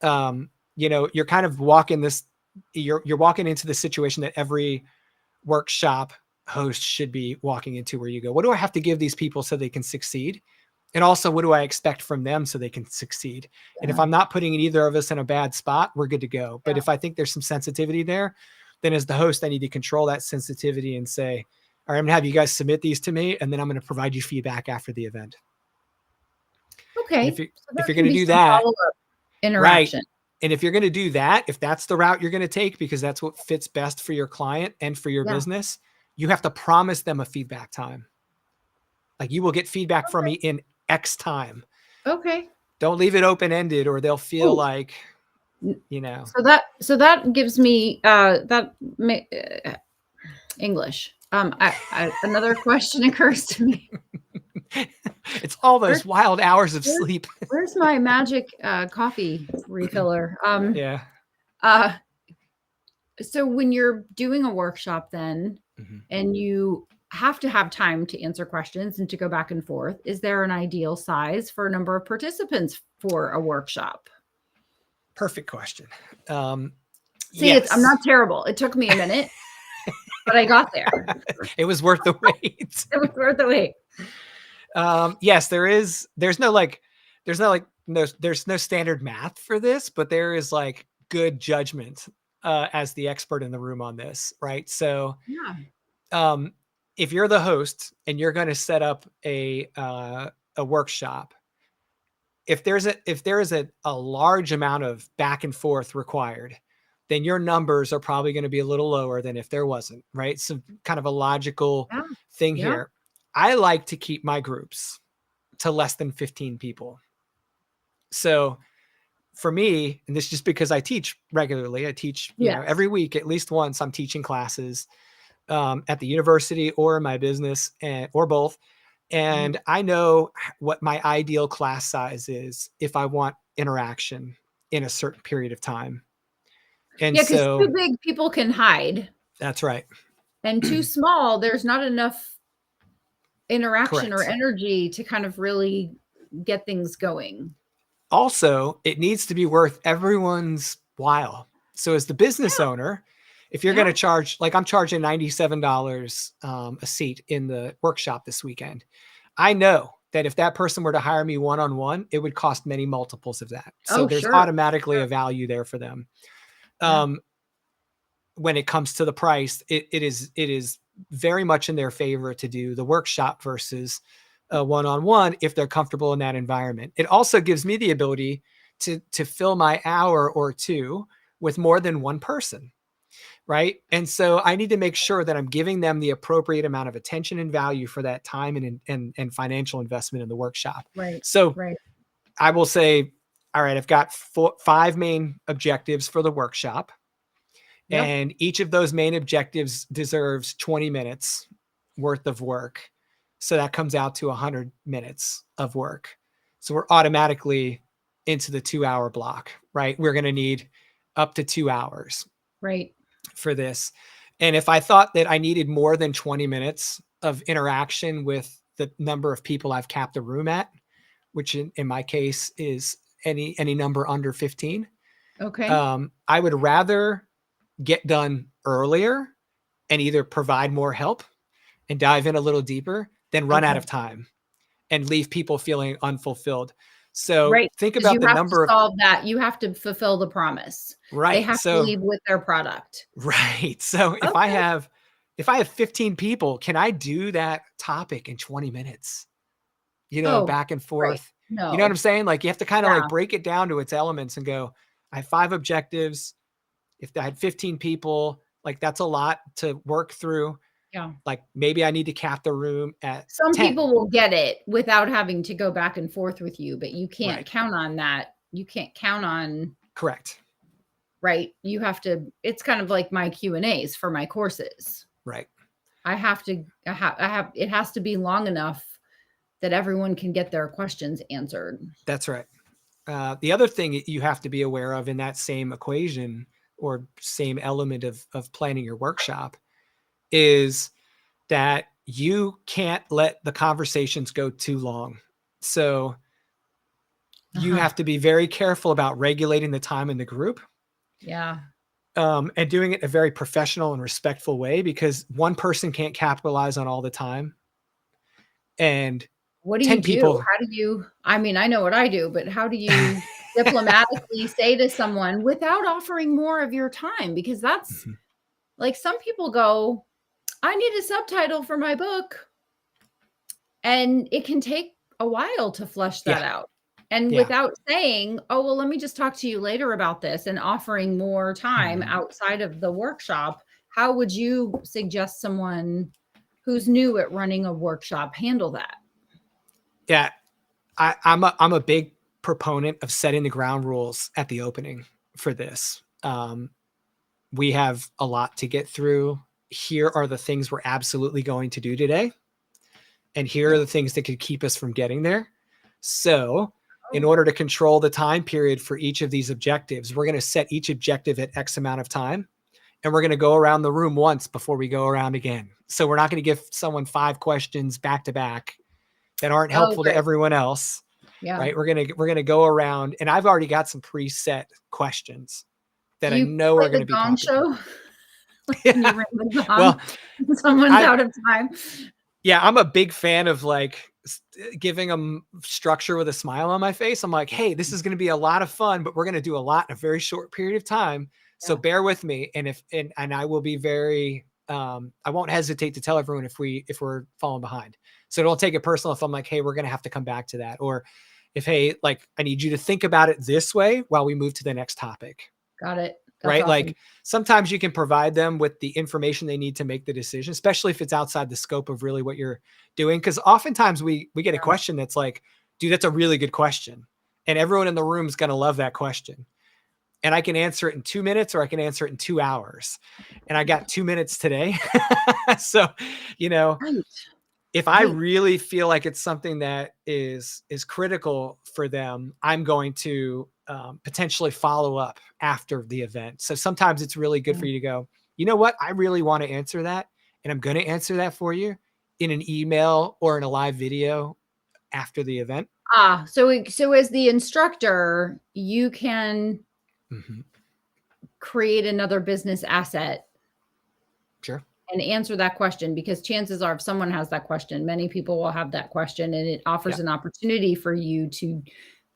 you're kind of walking this, you're walking into the situation that every workshop host should be walking into, where you go, what do I have to give these people so they can succeed? And also, what do I expect from them so they can succeed? And if Yeah. I'm not putting either of us in a bad spot, we're good to go. But Yeah. if I think there's some sensitivity there, then as the host, I need to control that sensitivity and say, all right, I'm gonna have you guys submit these to me, and then I'm going to provide you feedback after the event. And Okay. So if there you're can going to be do some that, follow-up right. interaction. And if you're going to do that, if that's the route you're going to take, because that's what fits best for your client and for your Yeah. business, you have to promise them a feedback time. Like, you will get feedback from me in X time. Okay. Don't leave it open-ended, or they'll feel like, So that gives me English. Another question occurs to me. It's all those wild hours of sleep. Where's my magic coffee refiller? Yeah. So when you're doing a workshop then, and you have to have time to answer questions and to go back and forth, is there an ideal size for a number of participants for a workshop? Perfect question. See, Yes. I'm not terrible. It took me a minute, but I got there. It was worth the wait. It was worth the wait. Yes, there's no standard math for this, but there is like good judgment as the expert in the room on this, right? So Yeah. if you're the host and you're going to set up a workshop, if there is a large amount of back and forth required, then your numbers are probably going to be a little lower than if there wasn't, right? So kind of a logical thing here. I like to keep my groups to less than 15 people. So for me, and this is just because I teach regularly, I teach, every week, at least once I'm teaching classes at the university or in my business, or both. And I know what my ideal class size is if I want interaction in a certain period of time. And because so too big, people can hide. That's right. And too small, there's not enough interaction or energy to kind of really get things going. Also, it needs to be worth everyone's while. So as the business owner, if you're going to charge, like I'm charging $97 a seat in the workshop this weekend, I know that if that person were to hire me one-on-one, it would cost many multiples of that. So there's automatically a value there for them. When it comes to the price, it is very much in their favor to do the workshop versus a one-on-one if they're comfortable in that environment. It also gives me the ability to fill my hour or two with more than one person, right? And so I need to make sure that I'm giving them the appropriate amount of attention and value for that time and financial investment in the workshop. Right. So I will say, all right, I've got 5 main objectives for the workshop. And each of those main objectives deserves 20 minutes worth of work. So that comes out to 100 minutes of work. So we're automatically into the 2-hour block, right? We're going to need up to 2 hours for this. And if I thought that I needed more than 20 minutes of interaction with the number of people I've capped the room at, which in my case is any number under 15. I would rather get done earlier and either provide more help and dive in a little deeper than run out of time and leave people feeling unfulfilled. So think about the number of solve that. You have to fulfill the promise. They have to leave with their product. So if I have 15 people, can I do that topic in 20 minutes? Back and forth. No. You know what I'm saying? Like, you have to kind of like break it down to its elements and go, I have 5 objectives. If I had 15 people, like that's a lot to work through. Like maybe I need to cap the room at some 10. people will get it without having to go back and forth with you, but you can't count on that. You can't count on. Correct. Right. You have to, it's kind of like my Q&As for my courses. Right. I have, it has to be long enough that everyone can get their questions answered. That's right. The other thing you have to be aware of in that same equation or same element of planning your workshop is that you can't let the conversations go too long. So you have to be very careful about regulating the time in the group. Yeah. And doing it in a very professional and respectful way, because one person can't capitalize on all the time. And What do 10 you do? people. How do you, I mean, I know what I do, but how do you diplomatically say to someone without offering more of your time? Because that's Mhm. like some people go, I need a subtitle for my book. And it can take a while to flesh that Yeah. out. And Yeah. without saying, oh, well, let me just talk to you later about this and offering more time Mhm. outside of the workshop, how would you suggest someone who's new at running a workshop handle that? Yeah. I'm a big proponent of setting the ground rules at the opening for this. We have a lot to get through. Here are the things we're absolutely going to do today. And here are Yeah. the things that could keep us from getting there. So, in Oh, order to control the time period for each of these objectives, we're going to set each objective at X amount of time. And we're going to go around the room once before we go around again. So, we're not going to give someone 5 questions back to back that aren't oh, helpful to great. everyone else. Yeah. Right. We're going to go around, and I've already got some preset questions that Do I you know play are going the to be gong popular. show? Like when you Yeah. ring the Well, gong, someone's I out of time. yeah, I'm a big fan of like giving them structure with a smile on my face. I'm like, hey, this is going to be a lot of fun, but we're going to do a lot in a very short period of time. So Yeah. bear with me. And and I will be very, I won't hesitate to tell everyone if we're falling behind. So don't take it personal if I'm like, hey, we're going to have to come back to that. Or if, hey, like I need you to think about it this way while we move to the next topic. Got it. That's Right. awesome. Like sometimes you can provide them with the information they need to make the decision, especially if it's outside the scope of really what you're doing. Cause oftentimes we get a Yeah. question that's like, dude, that's a really good question. And everyone in the room is going to love that question. And I can answer it in 2 minutes or I can answer it in 2 hours. And I got 2 minutes today. So, you know, Right. if I Right. really feel like it's something that is critical for them, I'm going to potentially follow up after the event. So sometimes it's really good Yeah. for you to go, you know what? I really want to answer that. And I'm going to answer that for you in an email or in a live video after the event. So as the instructor, you can Mhm. create another business asset Sure. and answer that question, because chances are if someone has that question, many people will have that question, and it offers Yeah. an opportunity for you to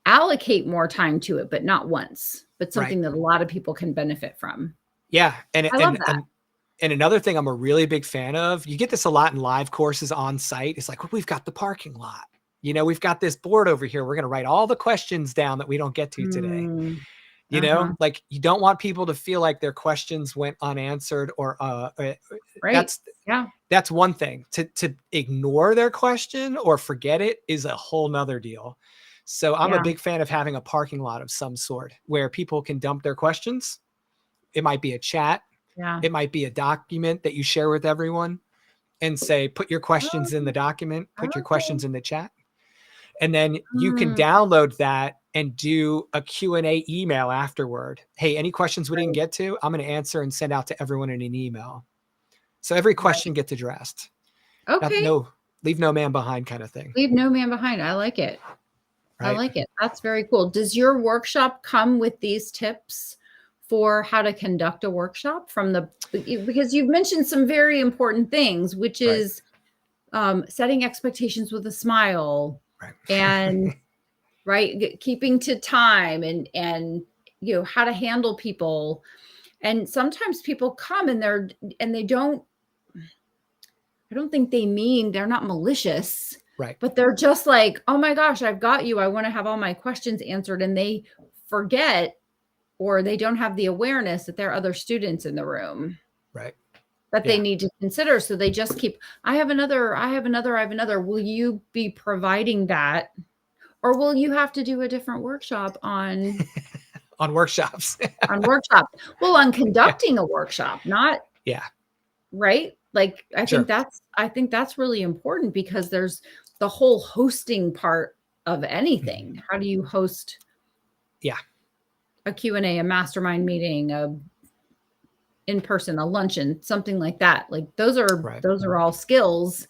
allocate more time to it, but not once, but Right. something that a lot of people can benefit from. Yeah. I love that. And another thing I'm a really big fan of, you get this a lot in live courses on site. It's like, well, we've got the parking lot. You know, we've got this board over here. We're going to write all the questions down that we don't get to today. Mm, You know, like you don't want people to feel like their questions went unanswered or right. that's Yeah. one thing. To ignore their question or forget it is a whole nother deal. So I'm a Yeah. big fan of having a parking lot of some sort where people can dump their questions. It might be a chat. Yeah. It might be a document that you share with everyone and say, put your questions in the Oh, document, put your okay. questions in the chat. And then you can Mm, download that and do a Q&A email afterward. Hey, any questions we didn't right. get to, I'm going to answer and send out to everyone in an email. So every Right. question gets addressed. Okay. No, leave no man behind kind of thing. Leave no man behind. I like it. I Right. like it. That's very cool. Does your workshop come with these tips for how to conduct a workshop from the, because you've mentioned some very important things, which Right. is setting expectations with a smile Right. and right, keeping to time and how to handle people. And sometimes people come and they don't, I don't think they're not malicious, Right. but they're just like, oh my gosh, I've got you. I want to have all my questions answered. And they forget, or they don't have the awareness that there are other students in the room Right. that they Yeah. need to consider. So they just keep, I have another, I have another, I have another. Will you be providing that? Or will you have to do a different workshop on On workshops. workshop? Well, on Yeah. conducting a workshop, not Yeah. right. Like, I Sure. think that's really important, because the whole hosting part of anything. How do you host a Q&A, a mastermind meeting, a in person, a luncheon, something like that? Like those are all skills,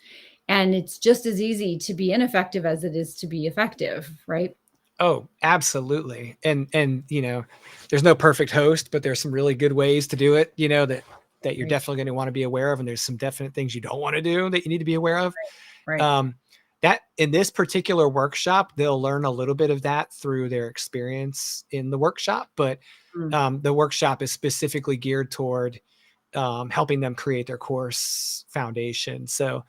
and it's just as easy to be ineffective as it is to be effective, right? Oh, absolutely. And there's no perfect host, but there's some really good ways to do it, that you're definitely going to want to be aware of. And there's some definite things you don't want to do that you need to be aware of. Right. That in this particular workshop, they'll learn a little bit of that through their experience in the workshop, but the workshop is specifically geared toward helping them create their course foundation. So,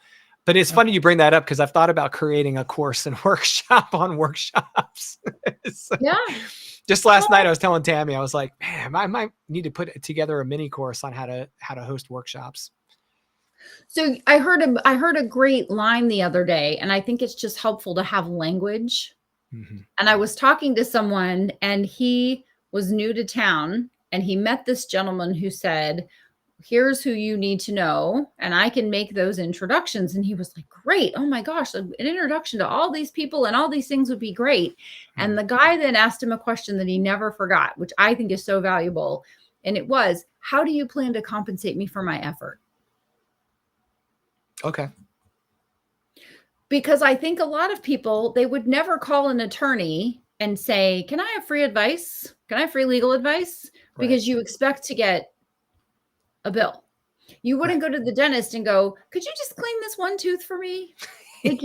but it's funny you bring that up because I've thought about creating a course and workshop on workshops. So, just last night, I was telling Tammy, I was like, man, I might need to put together a mini course on how to host workshops. So I heard a great line the other day, and I think it's just helpful to have language. And I was talking to someone, and he was new to town, and he met this gentleman who said, here's who you need to know, and I can make those introductions. And he was like, great. Oh my gosh, an introduction to all these people and all these things would be great. And the guy then asked him a question that he never forgot, which I think is so valuable. And it was, how do you plan to compensate me for my effort? Okay. Because I think a lot of people, they would never call an attorney and say, can I have free advice? Can I have free legal advice? Because you expect to get a bill. You wouldn't go to the dentist and go, could you just clean this one tooth for me? Like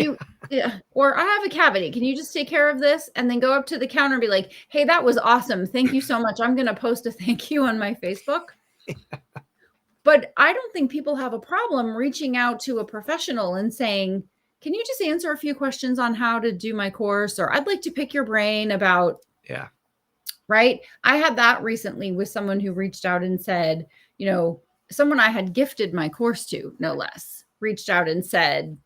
or I have a cavity. Can you just take care of this? And then go up to the counter and be like, hey, that was awesome. Thank you so much. I'm going to post a thank you on my Facebook. But I don't think people have a problem reaching out to a professional and saying, can you just answer a few questions on how to do my course? Or I'd like to pick your brain about, right? I had that recently with someone who reached out and said, someone I had gifted my course to, no less, reached out and said,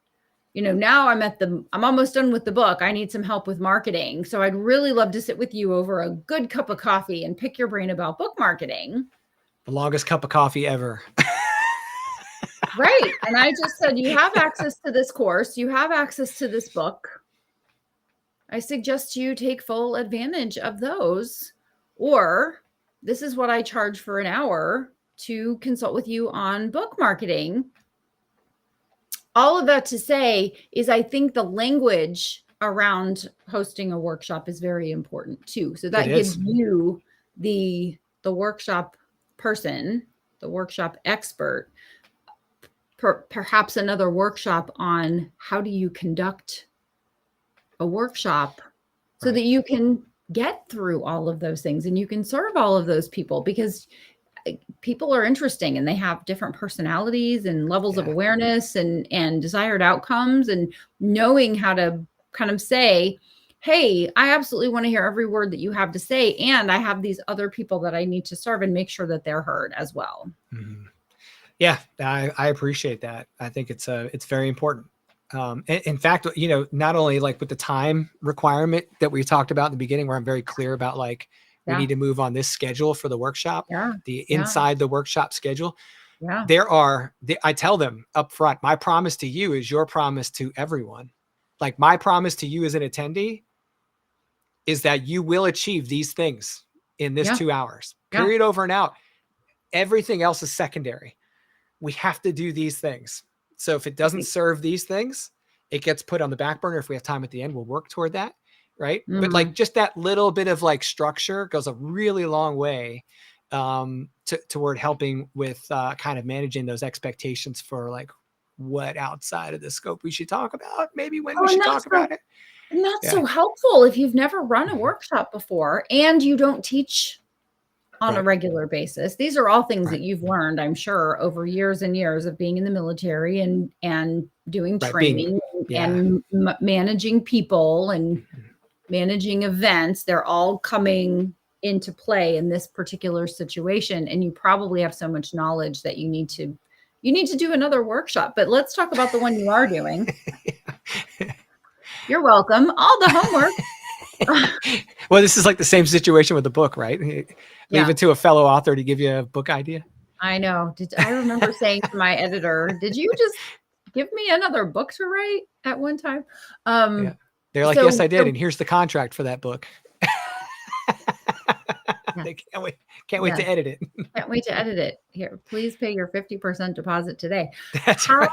now I'm almost done with the book. I need some help with marketing. So I'd really love to sit with you over a good cup of coffee and pick your brain about book marketing. The longest cup of coffee ever. Right. And I just said, you have access to this course. You have access to this book. I suggest you take full advantage of those. Or this is what I charge for an hour to consult with you on book marketing. All of that to say is I think the language around hosting a workshop is very important too. So that gives you the workshop person, the workshop expert, perhaps another workshop on how do you conduct a workshop so that you can get through all of those things and you can serve all of those people, because people are interesting and they have different personalities and levels of awareness and desired outcomes, and knowing how to kind of say, hey, I absolutely want to hear every word that you have to say. And I have these other people that I need to serve, and make sure that they're heard as well. Yeah, I appreciate that. I think it's very important. In fact, not only like with the time requirement that we talked about in the beginning, where I'm very clear about like, we need to move on this schedule for the workshop, the inside the workshop schedule. I tell them up front, my promise to you is your promise to everyone. Like my promise to you as an attendee is that you will achieve these things in this 2 hours, period, over and out. Everything else is secondary. We have to do these things. So if it doesn't serve these things, it gets put on the back burner. If we have time at the end, we'll work toward that. Right. But like just that little bit of like structure goes a really long way toward helping with kind of managing those expectations for like what outside of the scope we should talk about, maybe when we should talk about it. And that's so helpful if you've never run a workshop before and you don't teach on a regular basis. These are all things that you've learned, I'm sure, over years and years of being in the military and doing training and managing people and managing events. They're all coming into play in this particular situation. And you probably have so much knowledge that you need to do another workshop. But let's talk about the one you are doing. You're welcome. All the homework. Well, this is like the same situation with the book, right? Leave it to a fellow author to give you a book idea. I know. I remember saying to my editor, did you just give me another book to write? at one time. Yeah. They're like, yes, So, I did. And here's the contract for that book. yeah, They can't wait to yes. edit it. Can't wait to edit it. Here, please pay your 50% deposit today. That's right.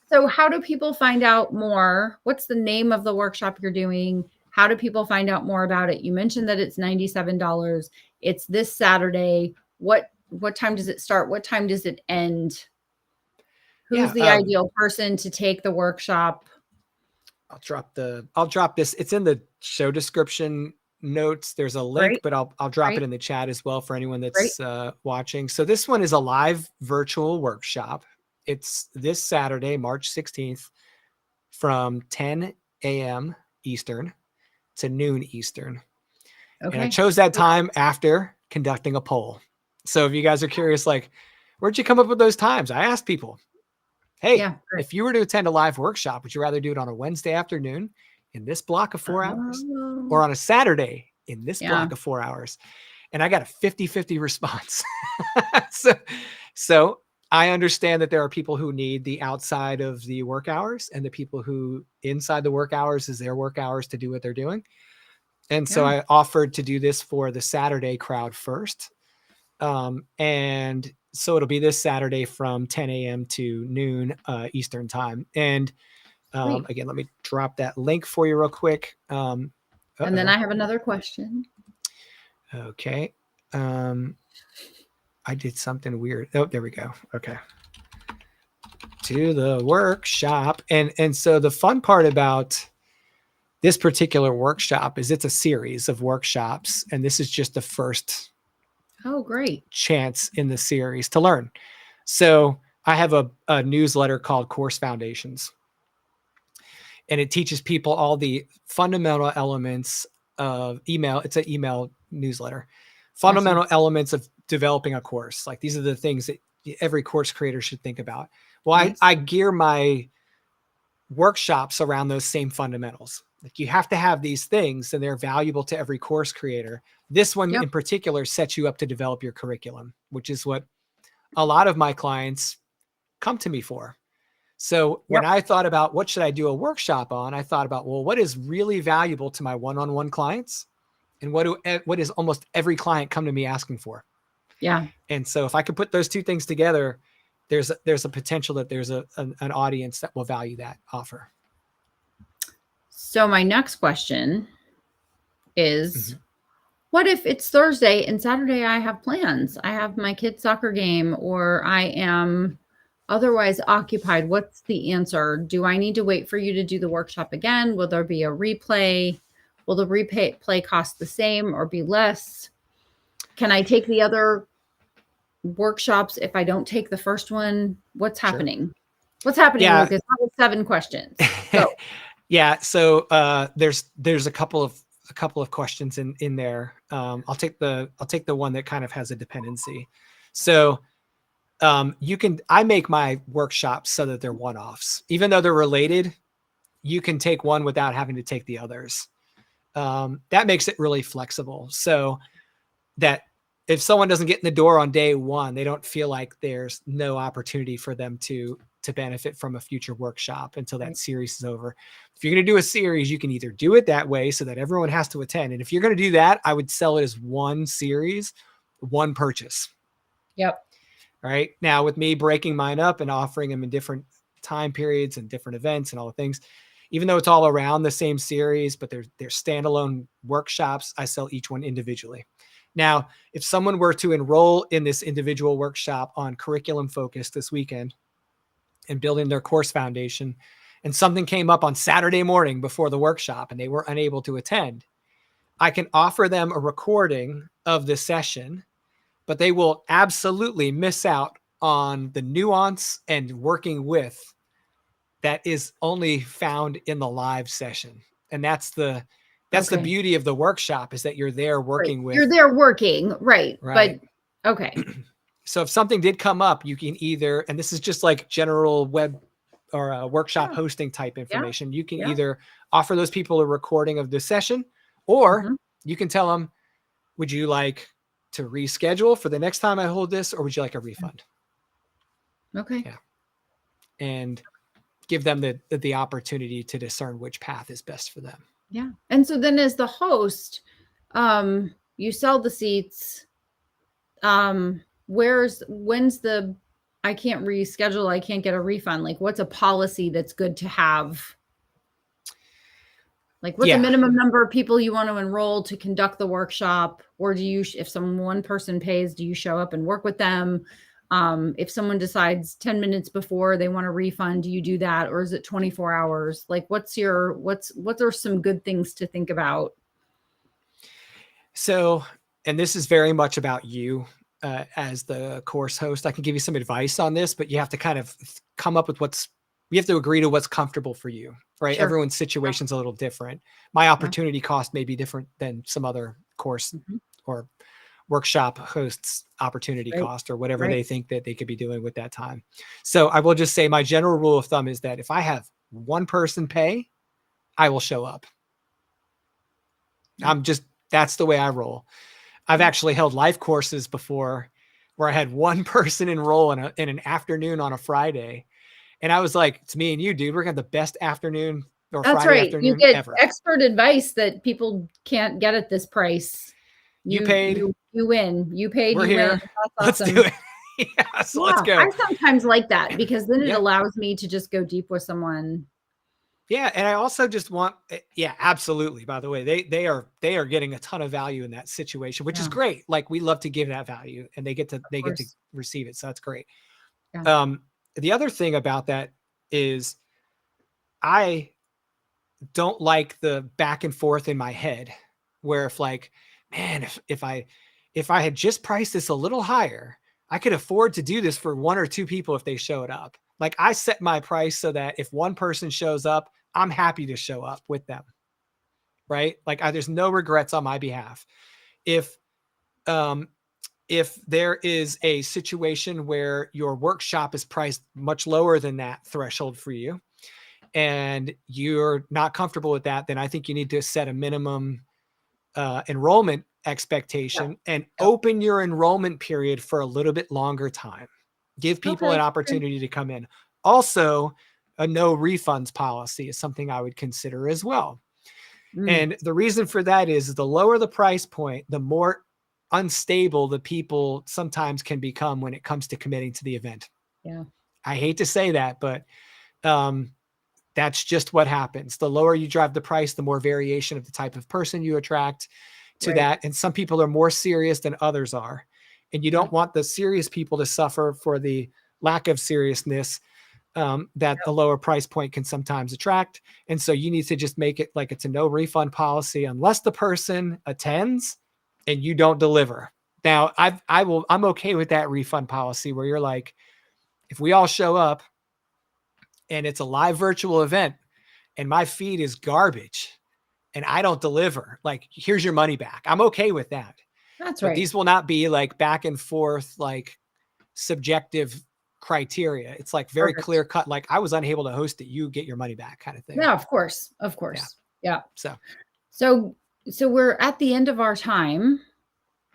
So how do people find out more? What's the name of the workshop you're doing? How do people find out more about it? You mentioned that it's $97. It's this Saturday. What time does it start? What time does it end? Who's Yeah. the ideal person to take the workshop? I'll drop this. It's in the show description notes. There's a link, Great, but I'll drop it great, in the chat as well for anyone great. that's watching. So this one is a live virtual workshop. It's this Saturday, March 16th from 10 a.m. Eastern to noon Eastern. And I Okay. chose that time after conducting a poll. So if you guys are curious, like, where'd you come up with those times? I asked people, hey, Yeah, great. if you were to attend a live workshop, would you rather do it on a Wednesday afternoon in this block of 4 hours or Oh, on a Saturday in this yeah, block of 4 hours? And I got a 50-50 response. so I understand that there are people who need the outside of the work hours and the people who inside the work hours is their work hours to do what they're doing. And so yeah. I offered to do this for the Saturday crowd first. And so it'll be this Saturday from 10 a.m. to noon Eastern time. And Sweet. again, let me drop that link for you real quick. And then I have another question. Okay. I did something weird. Oh, there we go. Okay. To the workshop. And so the fun part about this particular workshop is it's a series of workshops. And this is just the first Oh, great. chance in the series to learn. So I have a newsletter called Course Foundations. And it teaches people all the fundamental elements of email. It's an email newsletter. Fundamental Awesome. elements of developing a course. Like these are the things that every course creator should think about. Well, Yes. I gear my workshops around those same fundamentals. Like you have to have these things and they're valuable to every course creator. This one Yep. in particular sets you up to develop your curriculum, which is what a lot of my clients come to me for. So when Yep. I thought about what should I do a workshop on, I thought about, well, what is really valuable to my one-on-one clients and what is almost every client come to me asking for? Yeah. And so if I could put those two things together, there's a potential that there's an audience that will value that offer. So my next question is, Mm-hmm. what if it's Thursday and Saturday I have plans? I have my kid's soccer game or I am otherwise occupied. What's the answer? Do I need to wait for you to do the workshop again? Will there be a replay? Will the replay cost the same or be less? Can I take the other workshops if I don't take the first one? What's happening? What's happening, Yeah. Lucas? That was 7 questions. Go. Yeah. So there's a couple of questions in there. I'll take the one that kind of has a dependency. So I make my workshops so that they're one-offs, even though they're related. You can take one without having to take the others. That makes it really flexible. So that if someone doesn't get in the door on day one, they don't feel like there's no opportunity for them to benefit from a future workshop until that series is over. If you're going to do a series, you can either do it that way so that everyone has to attend. And if you're going to do that, I would sell it as one series, one purchase. Yep. Right now, with me breaking mine up and offering them in different time periods and different events and all the things, even though it's all around the same series, but they're standalone workshops, I sell each one individually. Now, if someone were to enroll in this individual workshop on curriculum focus this weekend and building their course foundation, and something came up on Saturday morning before the workshop and they were unable to attend, I can offer them a recording of the session, but they will absolutely miss out on the nuance and working with that is only found in the live session. And that's the beauty of the workshop, is that you're there working with. You're there working, right. Right. But okay. So if something did come up, you can either, and this is just like general web or workshop hosting type information, you can either offer those people a recording of the session, or you can tell them, would you like to reschedule for the next time I hold this, or would you like a refund? Okay. Yeah. And give them the opportunity to discern which path is best for them. Yeah. And so then as the host, you sell the seats. When's the, I can't reschedule, I can't get a refund. Like, what's a policy that's good to have? Like, what's a minimum number of people you want to enroll to conduct the workshop? Or do you, if one person pays, do you show up and work with them? If someone decides 10 minutes before they want a refund, do you do that? Or is it 24 hours? Like, what are some good things to think about? So, and this is very much about you as the course host. I can give you some advice on this, but you have to kind of come up with you have to agree to what's comfortable for you, right? Sure. Everyone's situation's a little different. My opportunity cost may be different than some other course or workshop hosts opportunity cost, or whatever they think that they could be doing with that time. So I will just say my general rule of thumb is that if I have one person pay, I will show up. That's the way I roll. I've actually held live courses before where I had one person enroll in an afternoon on a Friday. And I was like, it's me and you, dude. We're going to have the best afternoon or That's Friday right. afternoon You get ever. expert advice that people can't get at this price. You paid. You win. You paid. We're you here. win. That's awesome. Let's do it. So let's go. I sometimes like that because then it allows me to just go deep with someone. Yeah. And I also just want, absolutely. By the way, they are getting a ton of value in that situation, which is great. Like, we love to give that value, and they get to receive it. So that's great. Yeah. The other thing about that is I don't like the back and forth in my head where if like, man, if I had just priced this a little higher, I could afford to do this for one or two people if they showed up. Like, I set my price so that if one person shows up, I'm happy to show up with them. Right? Like, there's no regrets on my behalf. If there is a situation where your workshop is priced much lower than that threshold for you, and you're not comfortable with that, then I think you need to set a minimum enrollment expectation and open your enrollment period for a little bit longer time. Give people an opportunity to come in. Also, a no refunds policy is something I would consider as well. And the reason for that is the lower the price point, the more unstable the people sometimes can become when it comes to committing to the event. Yeah. I hate to say that, but that's just what happens. The lower you drive the price, the more variation of the type of person you attract to that. And some people are more serious than others are. And you don't want the serious people to suffer for the lack of seriousness that the lower price point can sometimes attract. And so you need to just make it like it's a no refund policy unless the person attends and you don't deliver. Now, I'm okay with that refund policy where you're like, if we all show up and it's a live virtual event and my feed is garbage and I don't deliver, like, here's your money back. I'm okay with that. That's but these will not be like back and forth, like subjective criteria. It's like very clear cut. Like, I was unable to host it, you get your money back, kind of thing. Yeah, of course. Yeah. So we're at the end of our time.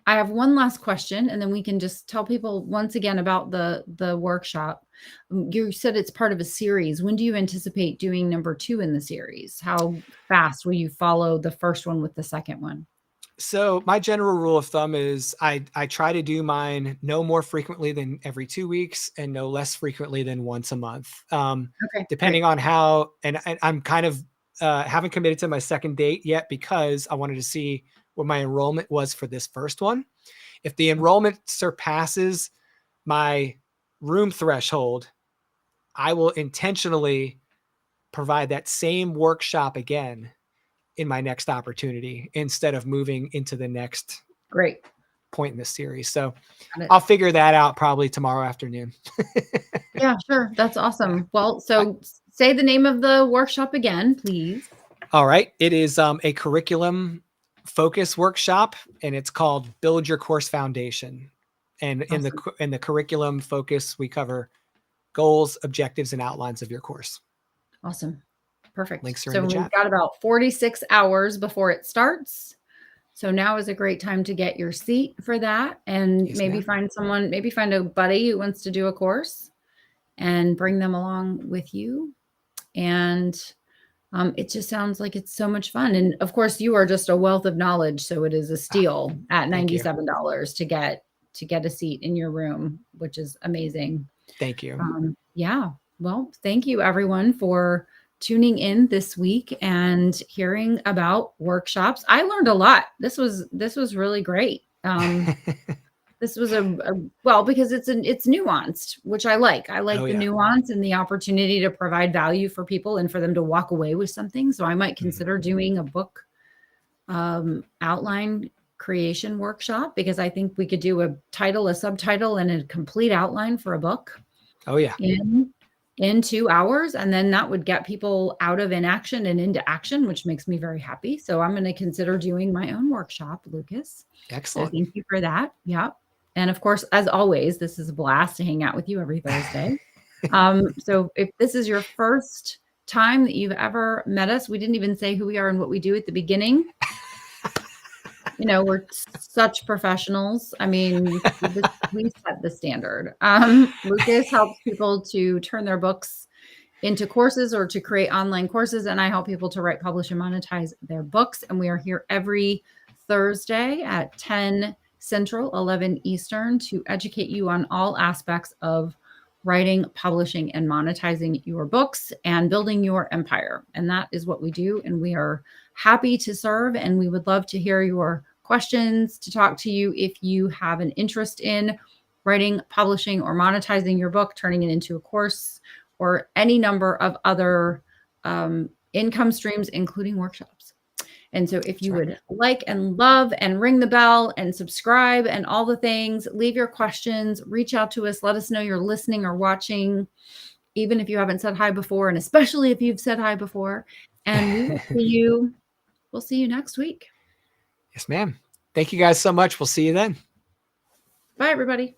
I have one last question, and then we can just tell people once again about the workshop. You said it's part of a series. When do you anticipate doing number 2 in the series? How fast will you follow the first one with the second one? So my general rule of thumb is I try to do mine no more frequently than every 2 weeks and no less frequently than once a month. Depending on how, and I'm kind of haven't committed to my second date yet because I wanted to see what my enrollment was for this first one. If the enrollment surpasses my room threshold, I will intentionally provide that same workshop again in my next opportunity instead of moving into the next point in the series. So I'll figure that out probably tomorrow afternoon. Yeah, sure. That's awesome. Yeah. Well, so say the name of the workshop again, please. All right. It is a curriculum focus workshop, and it's called Build Your Course Foundation. And awesome. in the curriculum focus, we cover goals, objectives, and outlines of your course. Awesome. Perfect. Links are in the chat. We've got about 46 hours before it starts. So now is a great time to get your seat for that, and maybe find a buddy who wants to do a course and bring them along with you. And it just sounds like it's so much fun. And of course, you are just a wealth of knowledge. So it is a steal at $97 to get a seat in your room, which is amazing. Thank you. Yeah. Well, thank you everyone for tuning in this week and hearing about workshops. I learned a lot. This was really great. This was well, because it's nuanced, which I like. I like the nuance and the opportunity to provide value for people and for them to walk away with something. So I might consider doing a book outline creation workshop, because I think we could do a title, a subtitle, and a complete outline for a book. Oh yeah. In 2 hours. And then that would get people out of inaction and into action, which makes me very happy. So I'm going to consider doing my own workshop, Lucas. Excellent. So thank you for that. Yeah. And of course, as always, this is a blast to hang out with you every Thursday. So if this is your first time that you've ever met us, we didn't even say who we are and what we do at the beginning. You know, we're such professionals. I mean, we set the standard. Lucas helps people to turn their books into courses or to create online courses. And I help people to write, publish, and monetize their books. And we are here every Thursday at 10 Central, 11 Eastern, to educate you on all aspects of writing, publishing, and monetizing your books and building your empire. And that is what we do. And we are happy to serve. And we would love to hear your questions, to talk to you if you have an interest in writing, publishing, or monetizing your book, turning it into a course, or any number of other income streams, including workshops. And so if you would like and love and ring the bell and subscribe and all the things, leave your questions, reach out to us, let us know you're listening or watching, even if you haven't said hi before, and especially if you've said hi before. And we'll see you next week. Yes, ma'am. Thank you guys so much. We'll see you then. Bye, everybody.